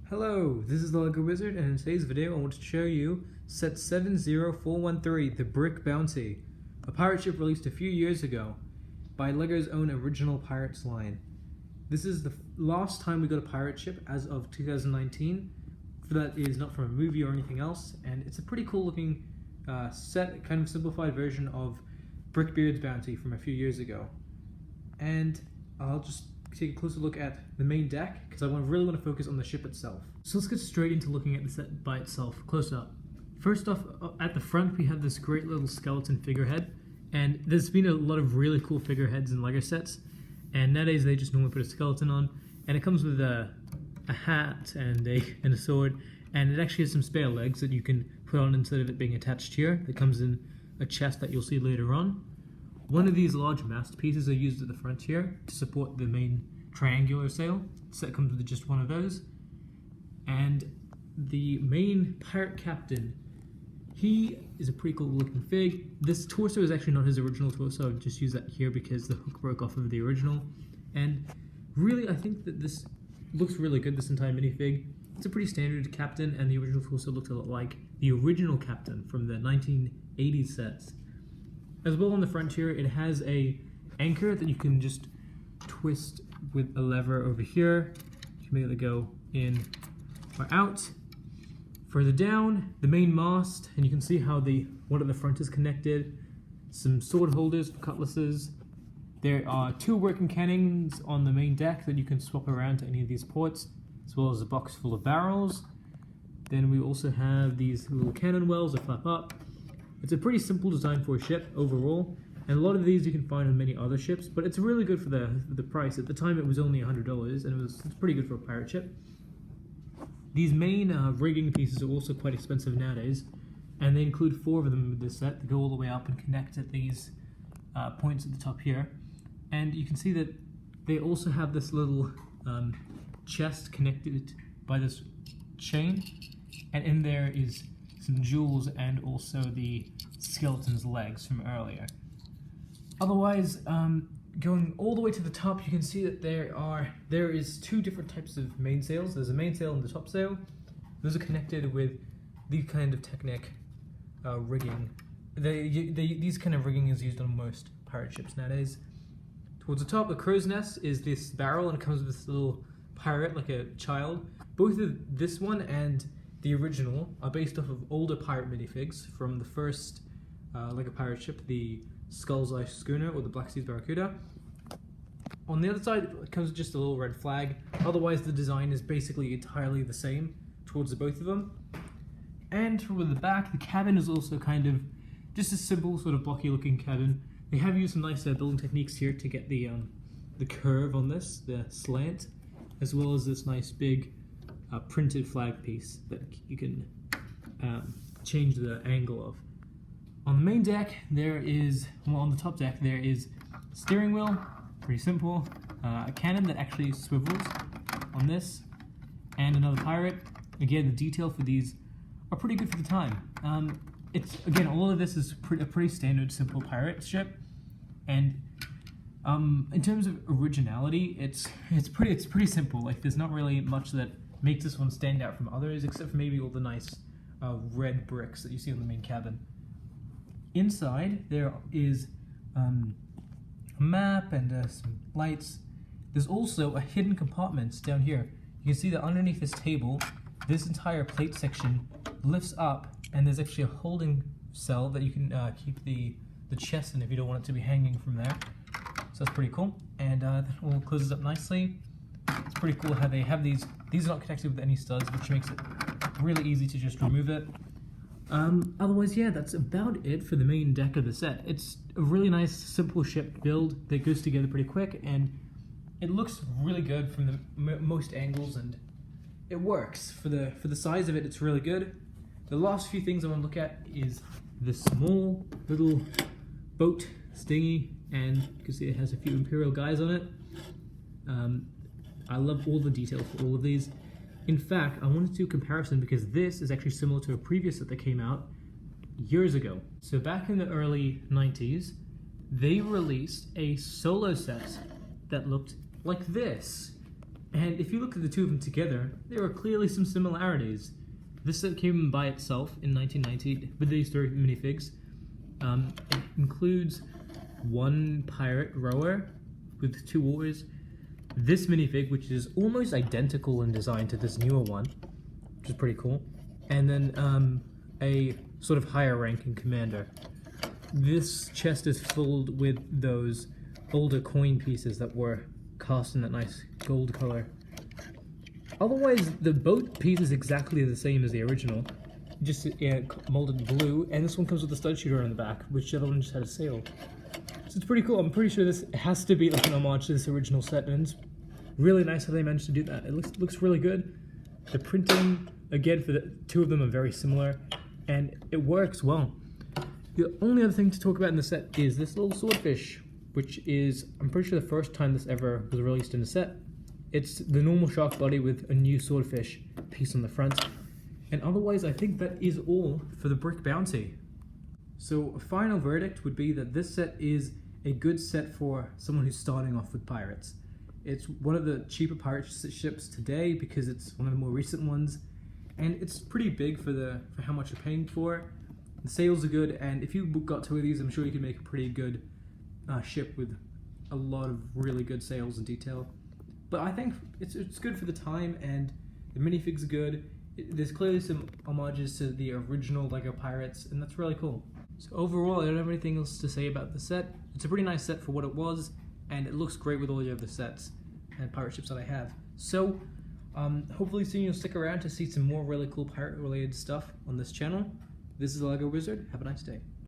Hello, this is the LEGO Wizard, and in today's video I want to show you set 70413, the Brick Bounty, a pirate ship released a few years ago by LEGO's own Original Pirates line. This is the last time we got a pirate ship as of 2019, for that is not from a movie or anything else, and it's a pretty cool looking set, kind of simplified version of Brickbeard's Bounty from a few years ago. And I'll just take a closer look at the main deck because I really want to focus on the ship itself. So let's get straight into looking at the set by itself, close up. First off, at the front we have this great little skeleton figurehead, and there's been a lot of really cool figureheads in LEGO sets, and nowadays they just normally put a skeleton on, and it comes with a hat and a sword, and it actually has some spare legs that you can put on instead of it being attached here. It comes in a chest that you'll see later on. One of these large mast pieces are used at the front here to support the main triangular sail. The set comes with just one of those. And the main pirate captain, he is a pretty cool looking fig. This torso is actually not his original torso, I've just used that here because the hook broke off of the original. And really I think that this looks really good, this entire minifig. It's a pretty standard captain, and the original torso looked a lot like the original captain from the 1980s sets. As well, on the front here, it has a anchor that you can just twist with a lever over here. You can make it go in or out. Further down, the main mast, and you can see how one at the front is connected. Some sword holders for cutlasses. There are two working cannons on the main deck that you can swap around to any of these ports, as well as a box full of barrels. Then we also have these little cannon wells that flap up. It's a pretty simple design for a ship overall, and a lot of these you can find on many other ships, but it's really good for the price. At the time it was only $100, and it's pretty good for a pirate ship. These main rigging pieces are also quite expensive nowadays, and they include 4 of them with this set that go all the way up and connect at these points at the top here. And you can see that they also have this little chest connected by this chain, and in there is some jewels and also the skeleton's legs from earlier. Otherwise, going all the way to the top, you can see that there is 2 different types of mainsails. There's a mainsail and the topsail. Those are connected with the kind of Technic rigging. These kind of rigging is used on most pirate ships nowadays. Towards the top, the crow's nest is this barrel, and it comes with this little pirate like a child. Both of this one and the original are based off of older pirate minifigs from the first LEGO pirate ship, the Skull's Eye Schooner or the Black Sea's Barracuda. On the other side, it comes with just a little red flag. Otherwise, the design is basically entirely the same towards the both of them. And from the back, the cabin is also kind of just a simple sort of blocky looking cabin. They have used some nice building techniques here to get the curve on this, the slant, as well as this nice big printed flag piece that you can change the angle of. On the main deck, on the top deck, there is a steering wheel, pretty simple, a cannon that actually swivels on this, and another pirate. Again, the detail for these are pretty good for the time. Again, all of this is a pretty standard, simple pirate ship, and in terms of originality, it's pretty simple. Like, there's not really much that makes this one stand out from others, except for maybe all the nice red bricks that you see on the main cabin. Inside, there is a map and some lights. There's also a hidden compartment down here. You can see that underneath this table, this entire plate section lifts up, and there's actually a holding cell that you can keep the chest in if you don't want it to be hanging from there. So that's pretty cool. And that all closes up nicely. It's pretty cool how they have these. These are not connected with any studs, which makes it really easy to just remove it. Otherwise, yeah, that's about it for the main deck of the set. It's a really nice, simple ship build that goes together pretty quick, and it looks really good from the most angles, and it works. For the size of it, it's really good. The last few things I want to look at is the small little boat, Stingy, and you can see it has a few Imperial guys on it. I love all the detail for all of these. In fact, I wanted to do a comparison because this is actually similar to a previous set that came out years ago. So back in the early 90s, they released a solo set that looked like this. And if you look at the two of them together, there are clearly some similarities. This set came by itself in 1990 with these three minifigs. It includes one pirate rower with 2 oars, this minifig, which is almost identical in design to this newer one, which is pretty cool, and then a sort of higher ranking commander. This chest is filled with those older coin pieces that were cast in that nice gold color. Otherwise, the boat piece is exactly the same as the original, just molded blue, and this one comes with a stud shooter on the back, which the other one just had a sail. So it's pretty cool. I'm pretty sure this has to be like an homage to this original set, and it's really nice how they managed to do that. It looks really good. The printing, again, for the two of them are very similar, and it works well. The only other thing to talk about in the set is this little swordfish, which is, I'm pretty sure, the first time this ever was released in a set. It's the normal shark body with a new swordfish piece on the front. And otherwise, I think that is all for the Brick Bounty. So a final verdict would be that this set is a good set for someone who's starting off with pirates. It's one of the cheaper pirate ships today because it's one of the more recent ones, and it's pretty big for how much you're paying for it. The sails are good, and if you got 2 of these, I'm sure you can make a pretty good ship with a lot of really good sails and detail. But I think it's good for the time, and the minifigs are good. There's clearly some homages to the original LEGO Pirates, and that's really cool. So overall, I don't have anything else to say about the set. It's a pretty nice set for what it was, and it looks great with all the other sets and pirate ships that I have. So hopefully soon you'll stick around to see some more really cool pirate related stuff on this channel. This is the LEGO Wizard. Have a nice day.